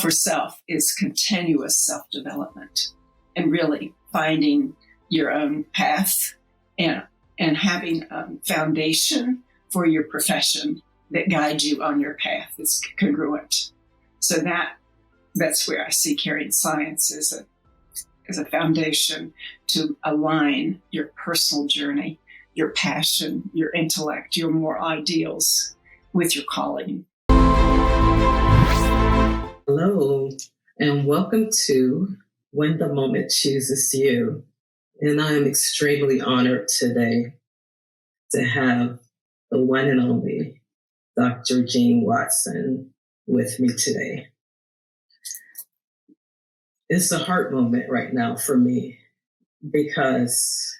for self is continuous self-development and really finding your own path and having a foundation for your profession that guides you on your path is congruent. So that's where I see carrying science as a foundation to align your personal journey, your passion, your intellect, your moral ideals with your calling. Hello, and welcome to When the Moment Chooses You. And I am extremely honored today to have the one and only Dr. Jean Watson with me today. It's a heart moment right now for me because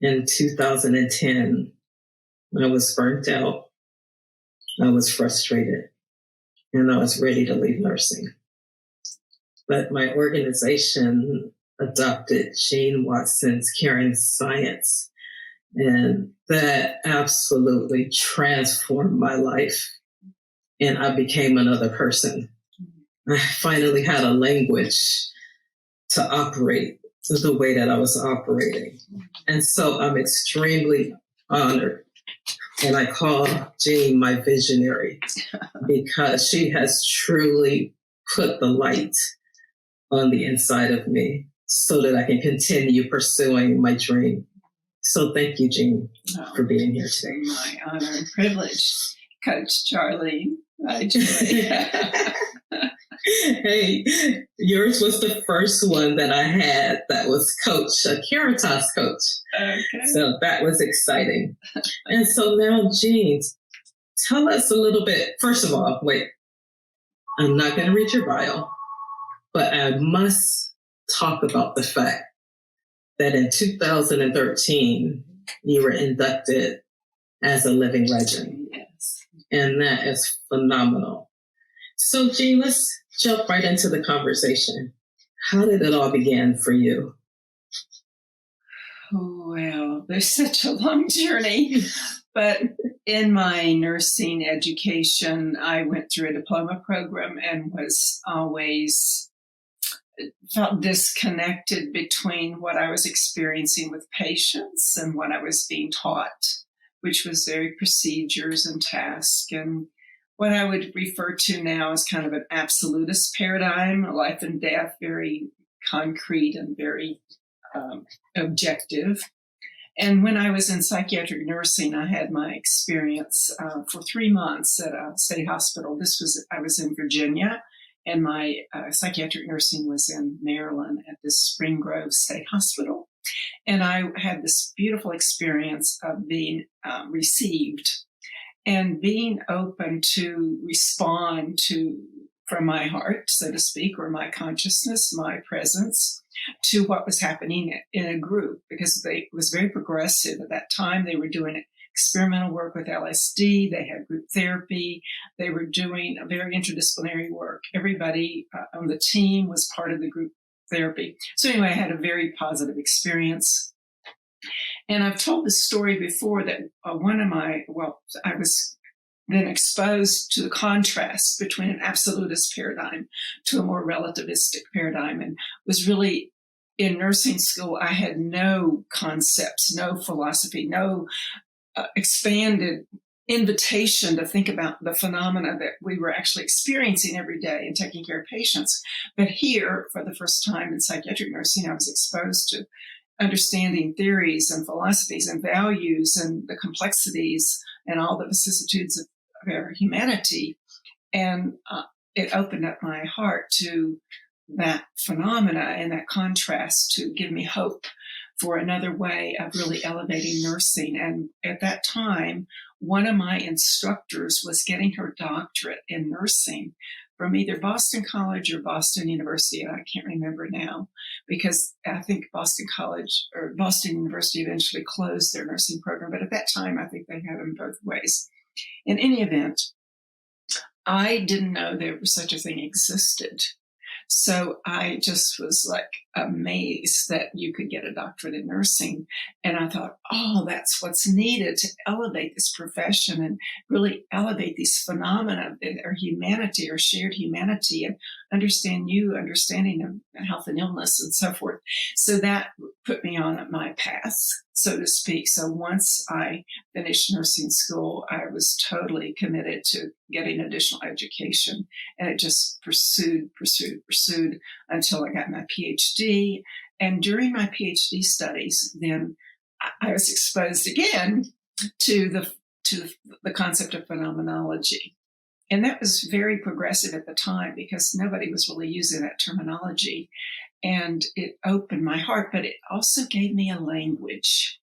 in 2010, I was burnt out, I was frustrated, and I was ready to leave nursing. But my organization adopted Jean Watson's Caring Science, and that absolutely transformed my life, and I became another person. I finally had a language to operate the way that I was operating. And so I'm extremely honored. And I call Jean my visionary because she has truly put the light on the inside of me so that I can continue pursuing my dream. So thank you, Jean, for being here today. My honor and privilege, Coach Charlene. Hi, Joy. Hey, yours was the first one that I had that was coach, a Caritas coach. Okay. So that was exciting. And so now, Jean, tell us a little bit. First of all, wait, I'm not going to read your bio, but I must talk about the fact that in 2013, you were inducted as a living legend. Yes. And that is phenomenal. So, Jean, let's jump right into the conversation. How did it all begin for you? Oh, well, there's such a long journey. But in my nursing education, I went through a diploma program and was always felt disconnected between what I was experiencing with patients and what I was being taught, which was very procedures and tasks and what I would refer to now as kind of an absolutist paradigm, life and death, very concrete and very objective. And when I was in psychiatric nursing, I had my experience for 3 months at a state hospital. I was in Virginia, and my psychiatric nursing was in Maryland at the Spring Grove State Hospital. And I had this beautiful experience of being received and being open to respond from my heart, so to speak, or my consciousness, my presence, to what was happening in a group, because it was very progressive at that time. They were doing experimental work with LSD. They had group therapy. They were doing a very interdisciplinary work. Everybody on the team was part of the group therapy. So anyway, I had a very positive experience. And I've told this story before that I was then exposed to the contrast between an absolutist paradigm to a more relativistic paradigm, and was really in nursing school. I had no concepts, no philosophy, no expanded invitation to think about the phenomena that we were actually experiencing every day and taking care of patients. But here, for the first time in psychiatric nursing, I was exposed to understanding theories and philosophies and values and the complexities and all the vicissitudes of our humanity. And it opened up my heart to that phenomena and that contrast to give me hope for another way of really elevating nursing. And at that time, one of my instructors was getting her doctorate in nursing from either Boston College or Boston University. I can't remember now, because I think Boston College or Boston University eventually closed their nursing program. But at that time, I think they had them both ways. In any event, I didn't know there was such a thing existed. So I just was like, amazed that you could get a doctorate in nursing. And I thought, oh, that's what's needed to elevate this profession and really elevate these phenomena that are humanity or shared humanity, and understanding of health and illness and so forth. So that put me on my path, so to speak. So once I finished nursing school, I was totally committed to getting additional education, and it just pursued until I got my PhD. And during my PhD studies, then I was exposed again to the concept of phenomenology. And that was very progressive at the time because nobody was really using that terminology. And it opened my heart, but it also gave me a language.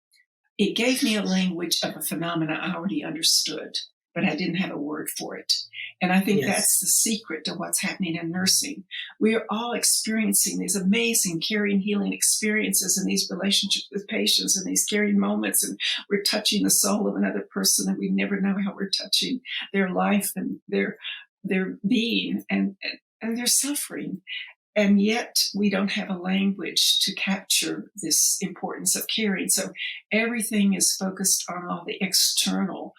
It gave me a language of a phenomena I already understood, but I didn't have a word for it. And I think that's the secret to what's happening in nursing. We are all experiencing these amazing caring, healing experiences and these relationships with patients and these caring moments. And we're touching the soul of another person, and we never know how we're touching their life and their being and their suffering. And yet we don't have a language to capture this importance of caring. So everything is focused on all the external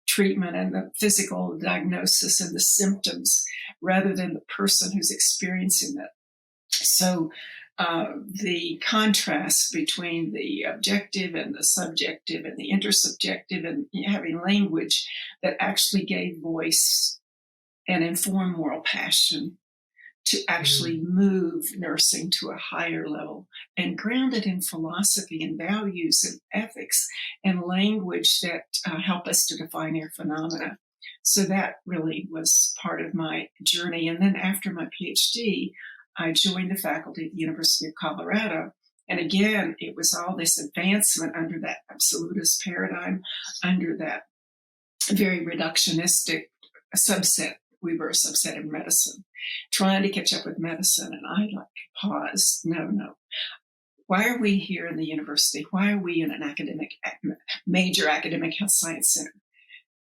treatment and the physical diagnosis and the symptoms rather than the person who's experiencing it. So the contrast between the objective and the subjective and the intersubjective and having language that actually gave voice and informed moral passion to actually move nursing to a higher level and ground it in philosophy and values and ethics and language that help us to define our phenomena. So that really was part of my journey. And then after my PhD, I joined the faculty at the University of Colorado. And again, it was all this advancement under that absolutist paradigm, under that very reductionistic subset. We were a subset of medicine, trying to catch up with medicine. And I paused. No. Why are we here in the university? Why are we in an major academic health science center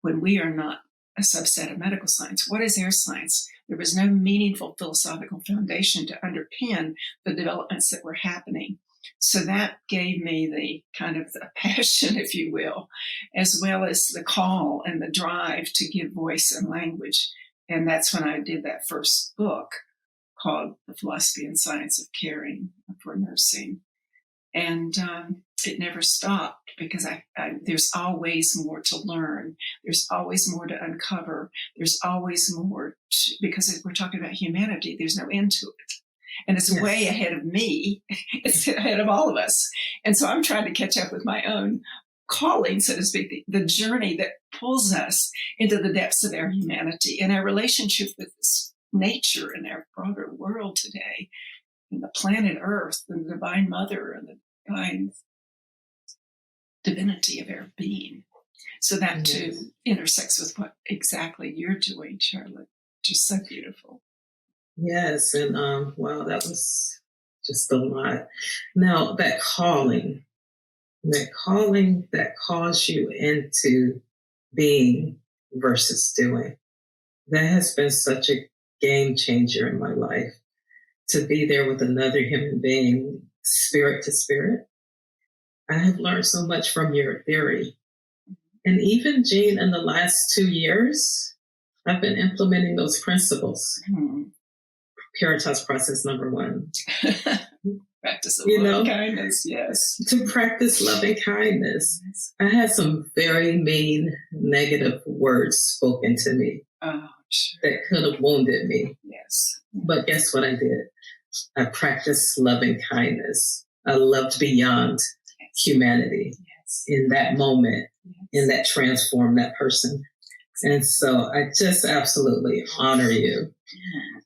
when we are not a subset of medical science? What is air science? There was no meaningful philosophical foundation to underpin the developments that were happening. So that gave me the kind of the passion, if you will, as well as the call and the drive to give voice and language. And that's when I did that first book called The Philosophy and Science of Caring for Nursing. And it never stopped because there's always more to learn. There's always more to uncover. There's always more because we're talking about humanity. There's no end to it. And it's way ahead of me. It's ahead of all of us. And so I'm trying to catch up with my own calling, so to speak, the journey that pulls us into the depths of our humanity and our relationship with this nature and our broader world today, and the planet Earth, and the Divine Mother, and the divine divinity of our being. So that too intersects with what exactly you're doing, Charlotte. Just so beautiful. Yes, and wow, that was just a lot. Now that calling that calls you into being versus doing, that has been such a game changer in my life. To be there with another human being, spirit to spirit. I have learned so much from your theory. And even, Jean, in the last 2 years, I've been implementing those principles. Caritas process number 1. Practice of loving kindness, yes. To practice loving kindness. Yes. I had some very mean, negative words spoken to me that could have wounded me. Yes. But guess what I did? I practiced loving kindness. I loved beyond humanity in that moment, in that transform that person. And so I just absolutely honor you.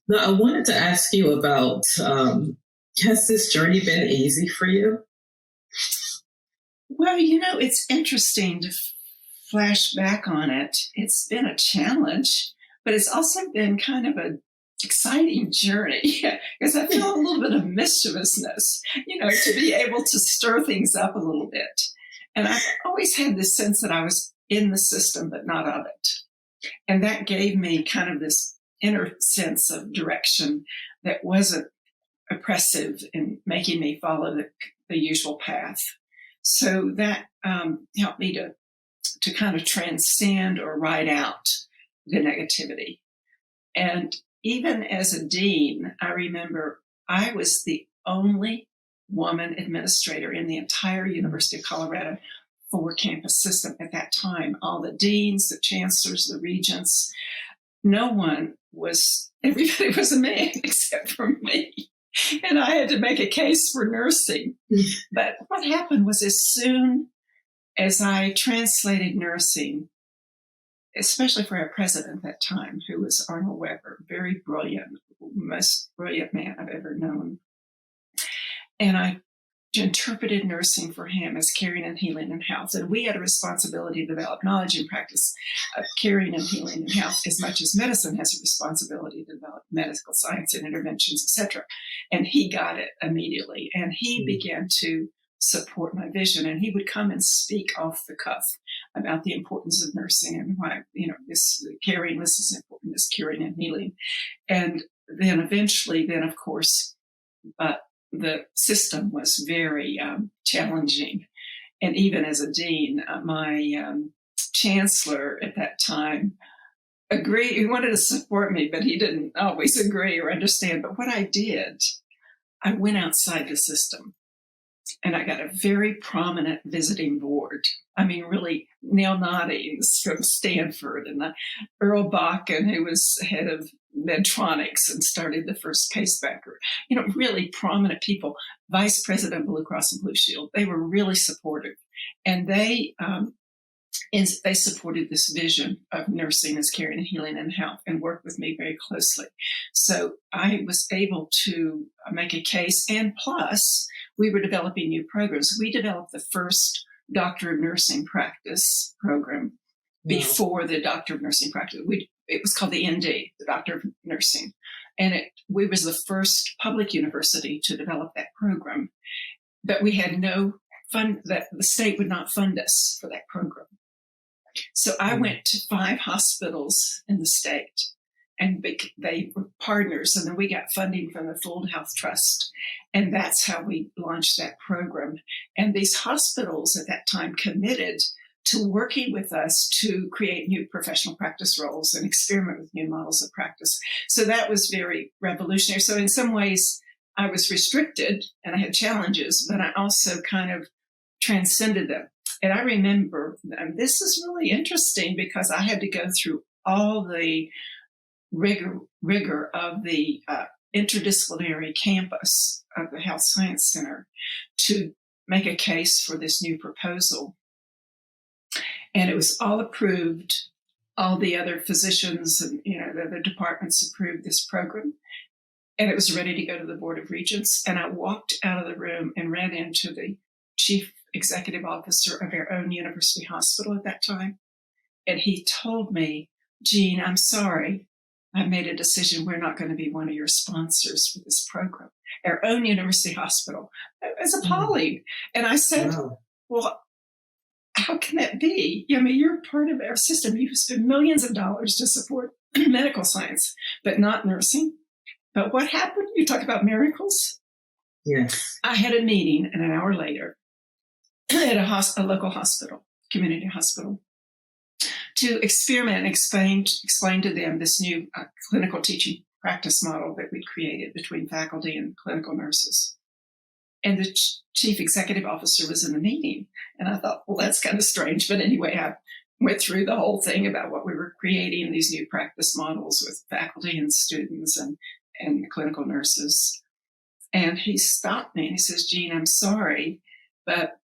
Now, I wanted to ask you about, has this journey been easy for you? Well, it's interesting to flash back on it. It's been a challenge, but it's also been kind of an exciting journey because I feel a little bit of mischievousness, to be able to stir things up a little bit. And I've always had this sense that I was in the system, but not of it. And that gave me kind of this inner sense of direction that wasn't oppressive in making me follow the usual path. So that helped me to kind of transcend or ride out the negativity. And even as a dean, I remember I was the only woman administrator in the entire University of Colorado 4-campus system at that time. All the deans, the chancellors, the regents, no one was, everybody was a man except for me. And I had to make a case for nursing. But what happened was, as soon as I translated nursing, especially for our president at that time, who was Arnold Weber, very brilliant, most brilliant man I've ever known. And I interpreted nursing for him as caring and healing and health. And we had a responsibility to develop knowledge and practice of caring and healing and health as much as medicine has a responsibility to develop medical science and interventions, etc. And he got it immediately. And he began to support my vision. And he would come and speak off the cuff about the importance of nursing and why, this caring was as important as curing and healing. And then eventually, of course, the system was very challenging. And even as a dean, my chancellor at that time agreed. He wanted to support me, but he didn't always agree or understand. But what I did, I went outside the system. And I got a very prominent visiting board. I mean, really, Neil Noddings from Stanford and Earl Bakken, who was head of Medtronics and started the first pacebacker. Really prominent people. Vice President of Blue Cross and Blue Shield. They were really supportive. And they supported this vision of nursing as caring and healing and health and worked with me very closely. So I was able to make a case. And plus, we were developing new programs. We developed the first Doctor of Nursing Practice program before the Doctor of Nursing Practice. It was called the ND, the Doctor of Nursing. And we was the first public university to develop that program. But we had no fund, that the state would not fund us for that program. So I went to 5 hospitals in the state, and they were partners, and then we got funding from the Full Health Trust, and that's how we launched that program. And these hospitals at that time committed to working with us to create new professional practice roles and experiment with new models of practice. So that was very revolutionary. So in some ways, I was restricted and I had challenges, but I also kind of transcended them. And I remember, and this is really interesting because I had to go through all the rigor of the interdisciplinary campus of the Health Science Center to make a case for this new proposal. And it was all approved. All the other physicians and the other departments approved this program. And it was ready to go to the Board of Regents. And I walked out of the room and ran into the chief executive officer of our own university hospital at that time. And he told me, Jean, I'm sorry. I made a decision. We're not going to be one of your sponsors for this program. Our own university hospital. It was appalling. And I said, well, how can that be? You're part of our system. You've spent millions of dollars to support medical science, but not nursing. But what happened? You talk about miracles? Yes. I had a meeting, and an hour later, at a local hospital, community hospital, to experiment and explain to them this new clinical teaching practice model that we'd created between faculty and clinical nurses. And the chief executive officer was in the meeting. And I thought, well, that's kind of strange. But anyway, I went through the whole thing about what we were creating, these new practice models with faculty and students and clinical nurses. And he stopped me and he says, Jean, I'm sorry, but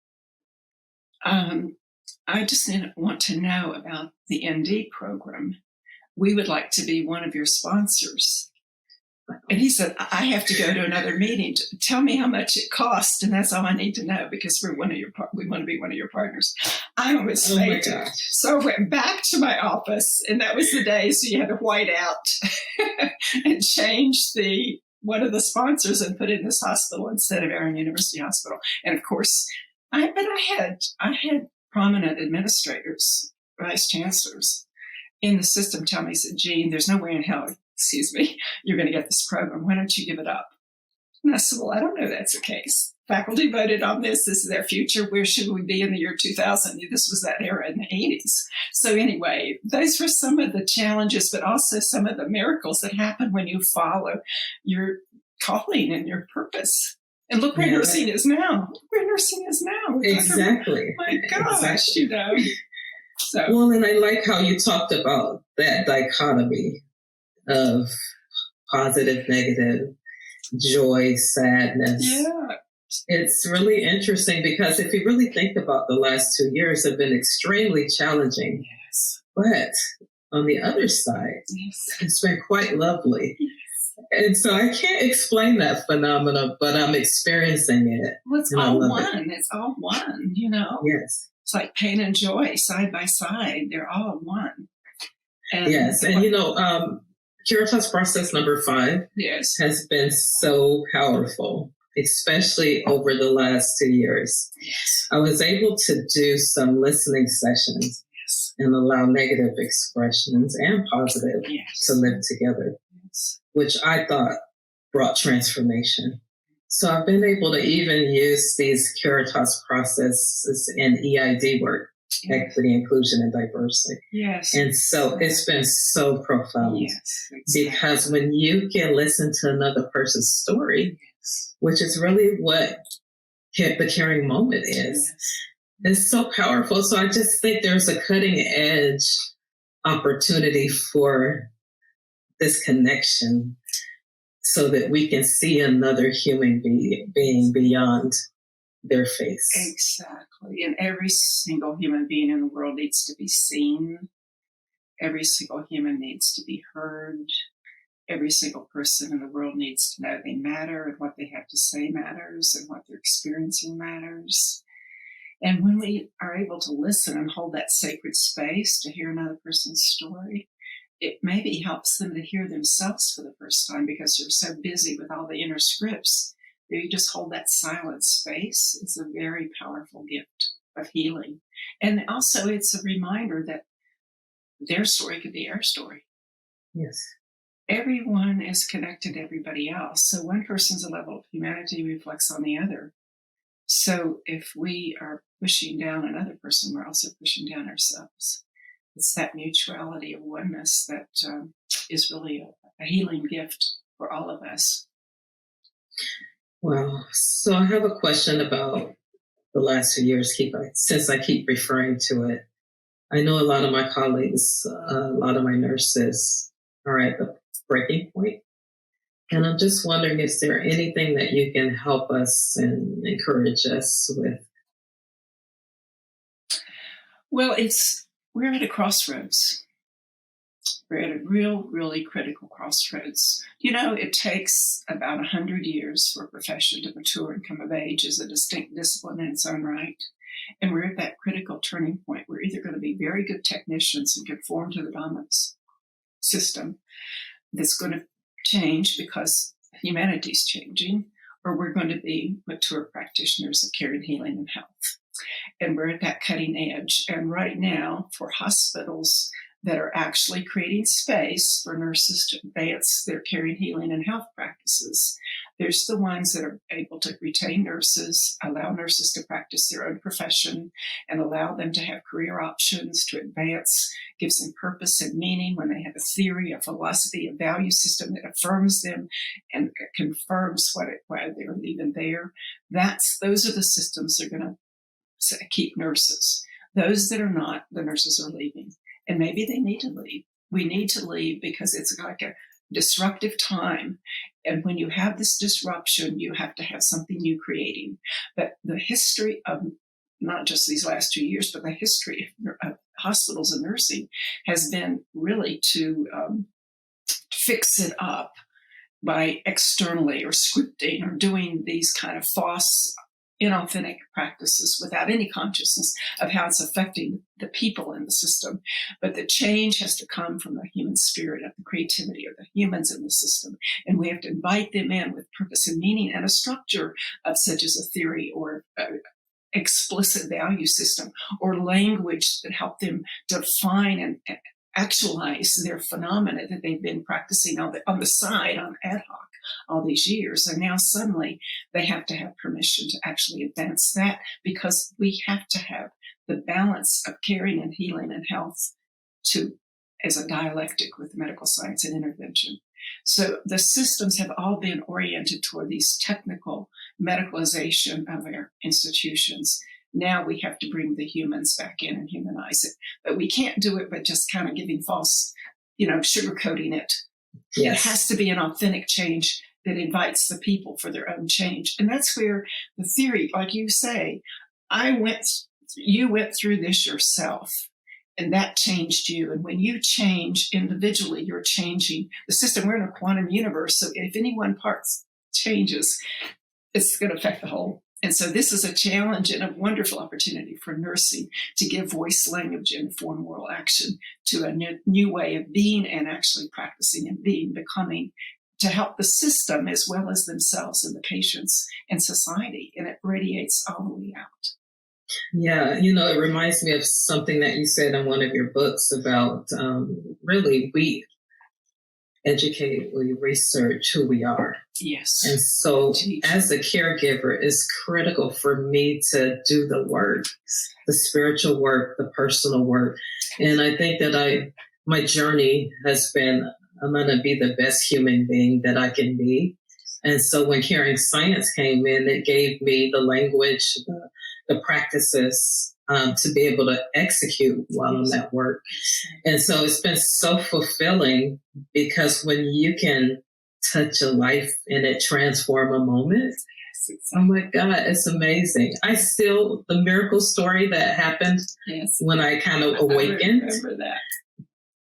I just didn't want to know about the ND program. We would like to be one of your sponsors. And he said, I have to go to another meeting. Tell me how much it costs, and that's all I need to know because we want to be one of your partners. I was fainted. So I went back to my office, and that was the day. So you had to white out and change one of the sponsors and put it in this hospital instead of our university hospital. And of course, I had prominent administrators, vice chancellors in the system tell me, said, Jean, there's no way in hell, you're going to get this program. Why don't you give it up? And I said, well, I don't know that's the case. Faculty voted on this. This is their future. Where should we be in the year 2000? This was that era in the 80s. So anyway, those were some of the challenges, but also some of the miracles that happen when you follow your calling and your purpose. And look where nursing is now. Look where nursing is now. Exactly. My gosh, exactly. you know. So. Well, and I like how you talked about that dichotomy of positive, negative, joy, sadness. Yeah. It's really interesting because if you really think about the last 2 years have been extremely challenging. Yes. But on the other side, it's been quite lovely. Yes. And so I can't explain that phenomena, but I'm experiencing it. Well, it's all one. It's all one, you know? Yes. It's like pain and joy side by side. They're all one. And yes. And, you know, Caritas process number 5 has been so powerful, especially over the last 2 years. Yes. I was able to do some listening sessions and allow negative expressions and positive to live together, which I thought brought transformation. So I've been able to even use these Caritas processes in EID work, equity, inclusion, and diversity. Yes. And so it's been so profound. Yes, exactly. Because when you can listen to another person's story, which is really what the caring moment is, it's so powerful. So I just think there's a cutting edge opportunity for this connection so that we can see another human being beyond their face. Exactly. And every single human being in the world needs to be seen. Every single human needs to be heard. Every single person in the world needs to know they matter, and what they have to say matters, and what they're experiencing matters. And when we are able to listen and hold that sacred space to hear another person's story, it maybe helps them to hear themselves for the first time because they're so busy with all the inner scripts. You just hold that silent space. It's a very powerful gift of healing. And also it's a reminder that their story could be our story. Yes. Everyone is connected to everybody else. So one person's level of humanity reflects on the other. So if we are pushing down another person, we're also pushing down ourselves. It's that mutuality of oneness that is really a healing gift for all of us. Well, so I have a question about the last few years, since I keep referring to it. I know a lot of my colleagues, a lot of my nurses are at the breaking point. And I'm just wondering, is there anything that you can help us and encourage us with? Well, we're at a crossroads. We're at a really critical crossroads. You know, it takes about 100 years for a profession to mature and come of age as a distinct discipline in its own right. And we're at that critical turning point. We're either going to be very good technicians and conform to the dominant system that's going to change because humanity's changing, or we're going to be mature practitioners of care and healing and health. And we're at that cutting edge. And right now, for hospitals that are actually creating space for nurses to advance their care and healing and health practices, there's the ones that are able to retain nurses, allow nurses to practice their own profession, and allow them to have career options to advance, gives them purpose and meaning when they have a theory, a philosophy, a value system that affirms them and confirms why they're even there. Those are the systems that are going to keep nurses. Those that are not, the nurses are leaving. And maybe they need to leave. We need to leave because it's like a disruptive time. And when you have this disruption, you have to have something new creating. But the history of not just these last 2 years, but the history of hospitals and nursing has been really to fix it up by externally or scripting or doing these kind of false, inauthentic practices without any consciousness of how it's affecting the people in the system. But the change has to come from the human spirit, of the creativity of the humans in the system. And we have to invite them in with purpose and meaning and a structure of such as a theory or explicit value system or language that help them define and actualize their phenomena that they've been practicing on the side, on ad hoc. all these years. And now suddenly they have to have permission to actually advance that, because we have to have the balance of caring and healing and health as a dialectic with medical science and intervention. So the systems have all been oriented toward these technical medicalization of our institutions. Now we have to bring the humans back in and humanize it. But we can't do it by just kind of giving false, sugarcoating it. Yes. It has to be an authentic change that invites the people for their own change. And that's where the theory, like you say, you went through this yourself. And that changed you. And when you change individually, you're changing the system. We're in a quantum universe. So if any one part changes, it's going to affect the whole. And so this is a challenge and a wonderful opportunity for nursing to give voice, language, and informed moral action to a new way of being and actually practicing and becoming, to help the system as well as themselves and the patients and society. And it radiates all the way out. Yeah, it reminds me of something that you said in one of your books about really we educate, we research who we are. Yes. And so as a caregiver, it's critical for me to do the work, the spiritual work, the personal work. And I think that my journey has been, I'm going to be the best human being that I can be. And so when Caring Science came in, it gave me the language, the practices to be able to execute while I'm at work. And so it's been so fulfilling, because when you can touch a life and it transform a moment, oh my God, it's amazing. The miracle story that happened when I kind of awakened. I remember that.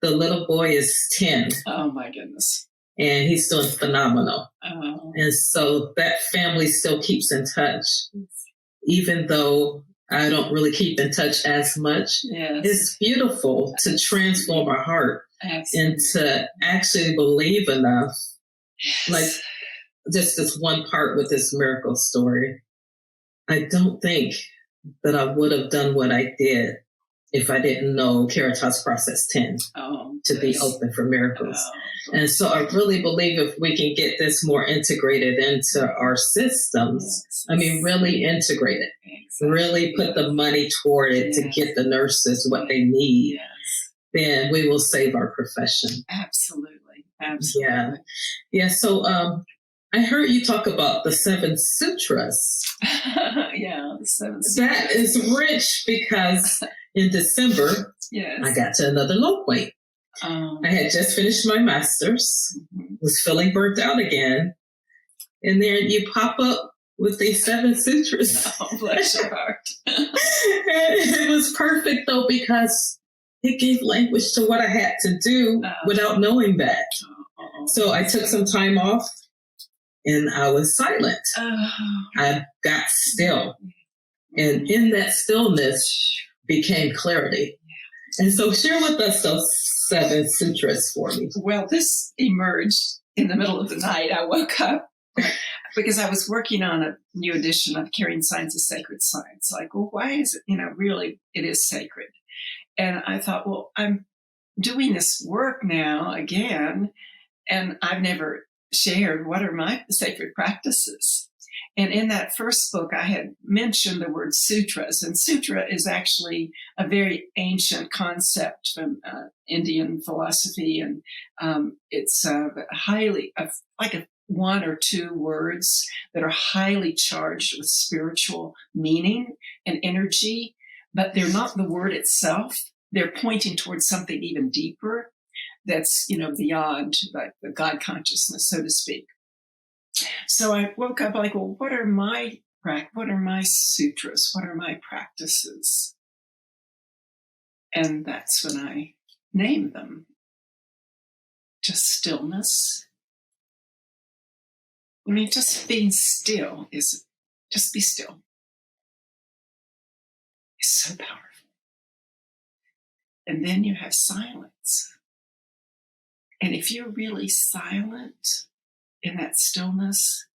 The little boy is 10. Oh my goodness. And he's doing phenomenal. Oh. And so that family still keeps in touch, even though I don't really keep in touch as much. Yes. It's beautiful to transform our heart. Absolutely. And to actually believe enough, like just this one part with this miracle story. I don't think that I would have done what I did if I didn't know Caritas Process 10 to be open for miracles. And so I really believe if we can get this more integrated into our systems, really integrate it, really put the money toward it to get the nurses what they need, then we will save our profession. Absolutely. Yeah. So I heard you talk about the 7 sutras. The 7 sutras. That is rich, because in December, I got to another low point. I had just finished my master's, was feeling burnt out again. And then you pop up with these 7 sutras. Oh, bless your heart. And it was perfect, though, because it gave language to what I had to do without knowing that. So I took some time off and I was silent. I got still. And in that stillness became clarity. And so share with us those 7 sutras for me. Well, this emerged in the middle of the night. I woke up because I was working on a new edition of Caring Science is Sacred Science. Like, well, why is it, really, it is sacred. And I thought, well, I'm doing this work now again, and I've never shared what are my sacred practices. And in that first book, I had mentioned the word sutras, and sutra is actually a very ancient concept from Indian philosophy, and it's highly like 1 or 2 words that are highly charged with spiritual meaning and energy, but they're not the word itself. They're pointing towards something even deeper that's beyond like the God consciousness, so to speak. So I woke up like, well, what are my sutras? What are my practices? And that's when I named them. Just stillness. Just being still just be still. It's so powerful. And then you have silence. And if you're really silent in that stillness,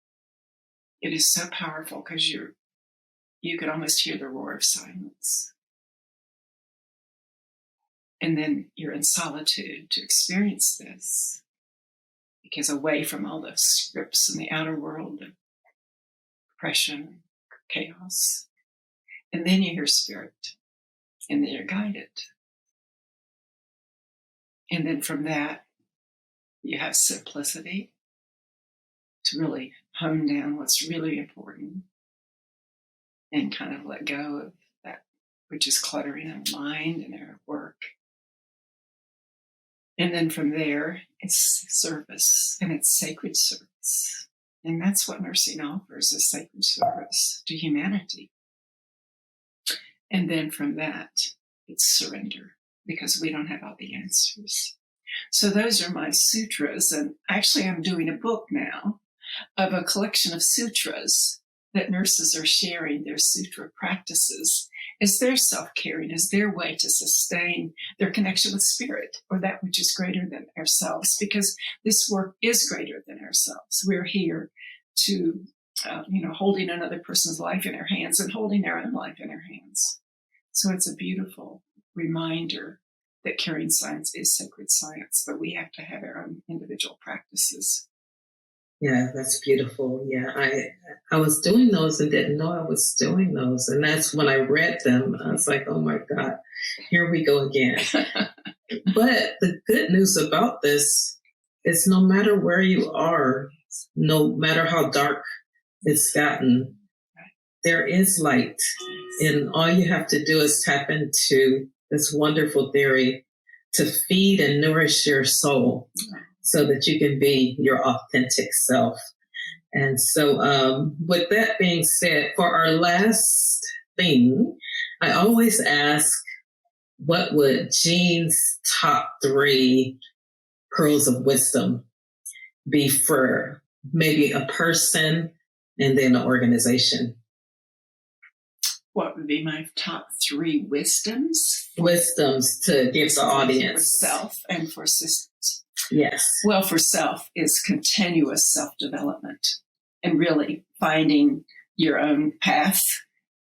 it is so powerful, because you could almost hear the roar of silence. And then you're in solitude to experience this. because away from all the scripts in the outer world, the oppression, chaos. And then you hear spirit, and then you're guided. And then from that, you have simplicity to really hone down what's really important and kind of let go of that which is cluttering our mind and our work. And then from there, it's service, and it's sacred service. And that's what nursing offers, is sacred service to humanity. And then from that, it's surrender, because we don't have all the answers. So those are my sutras. And actually, I'm doing a book now of a collection of sutras that nurses are sharing their sutra practices as their self-caring, as their way to sustain their connection with spirit, or that which is greater than ourselves, because this work is greater than ourselves. We're here to, holding another person's life in our hands and holding our own life in our hands. So it's a beautiful reminder that caring science is sacred science, but we have to have our own individual practices. Yeah, that's beautiful. Yeah, I was doing those and didn't know I was doing those. And that's when I read them, I was like, oh my God, here we go again. But the good news about this is no matter where you are, no matter how dark it's gotten, there is light. And all you have to do is tap into this wonderful theory to feed and nourish your soul so that you can be your authentic self. And so with that being said, for our last thing, I always ask, what would Jean's top 3 pearls of wisdom be for maybe a person and then an organization? What would be my top 3 wisdoms? Wisdoms to give the audience. For self and for systems. Yes. Well, for self is continuous self-development and really finding your own path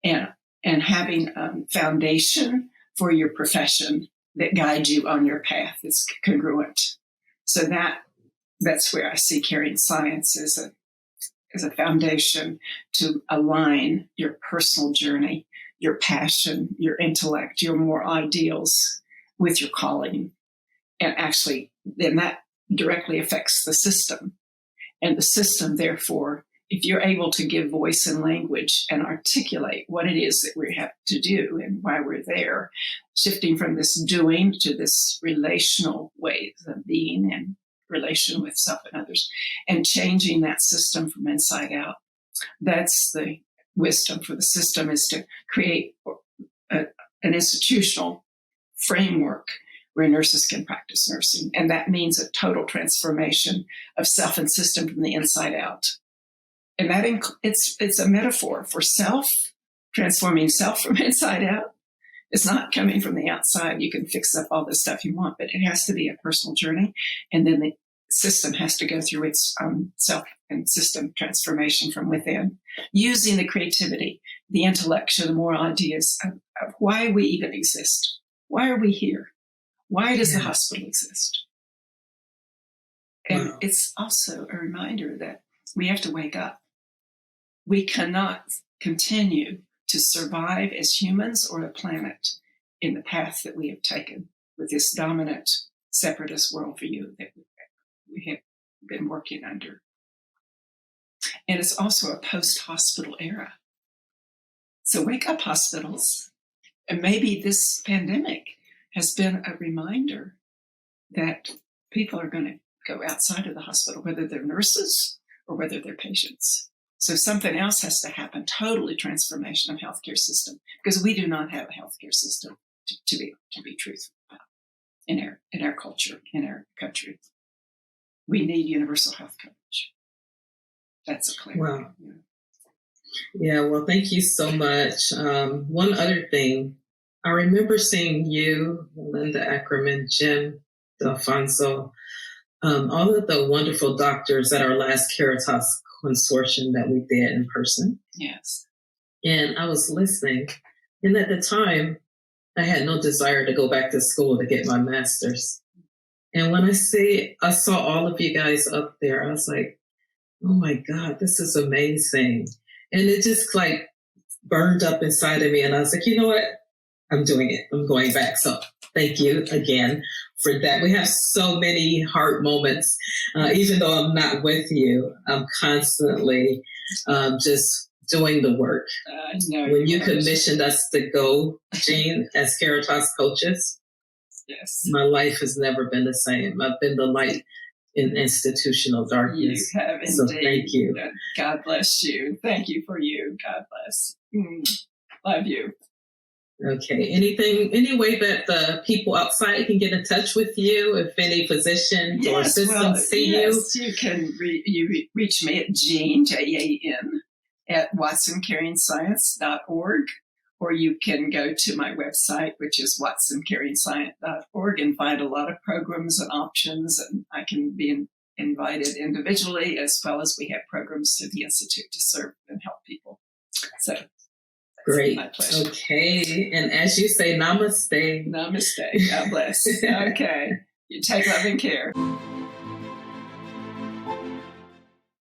and having a foundation for your profession that guides you on your path. It's congruent. So that's where I see caring science as a foundation to align your personal journey, your passion, your intellect, your moral ideals with your calling. And actually, then that directly affects the system. And the system, therefore, if you're able to give voice and language and articulate what it is that we have to do and why we're there, shifting from this doing to this relational way of being and relation with self and others, and changing that system from inside out. That's the wisdom for the system, is to create an institutional framework where nurses can practice nursing. And that means a total transformation of self and system from the inside out. And that it's a metaphor for self, transforming self from inside out. It's not coming from the outside. You can fix up all the stuff you want, but it has to be a personal journey. And then the system has to go through its self and system transformation from within, using the creativity, the intellectual, the moral ideas of why we even exist. Why are we here? Why does the hospital exist? And it's also a reminder that we have to wake up. We cannot continue to survive as humans or a planet in the path that we have taken with this dominant separatist worldview that we have been working under. And it's also a post-hospital era. So wake up, hospitals. And maybe this pandemic has been a reminder that people are going to go outside of the hospital, whether they're nurses or whether they're patients. So something else has to happen, totally transformation of healthcare system, because we do not have a healthcare system to be truthful about in our culture, in our country. We need universal health coverage. That's a clear. Wow. Yeah, well, thank you so much. One other thing, I remember seeing you, Linda Ackerman, Jim D'Alfonso, all of the wonderful doctors at our last Caritas Consortium that we did in person. Yes. And I was listening. And at the time, I had no desire to go back to school to get my master's. And when I saw all of you guys up there, I was like, oh my God, this is amazing. And it just like burned up inside of me. And I was like, you know what? I'm doing it. I'm going back. So thank you again for that. We have so many heart moments. Even though I'm not with you, I'm constantly just doing the work. When you commissioned us to go, Jean, as Caritas coaches, yes, my life has never been the same. I've been the light in institutional darkness. You have indeed. So thank you. God bless you. Thank you for you. God bless. Love you. Okay. Any way that the people outside can get in touch with you? If any physicians or assistants see you? You can reach me at Jean, Jan, at watsoncarryingscience.org, or you can go to my website, which is watsoncarryingscience.org, and find a lot of programs and options, and I can be invited individually, as well as we have programs through the Institute to serve and help people. So great. My pleasure. Okay. And as you say, namaste. Namaste. God bless. Okay. You take loving care.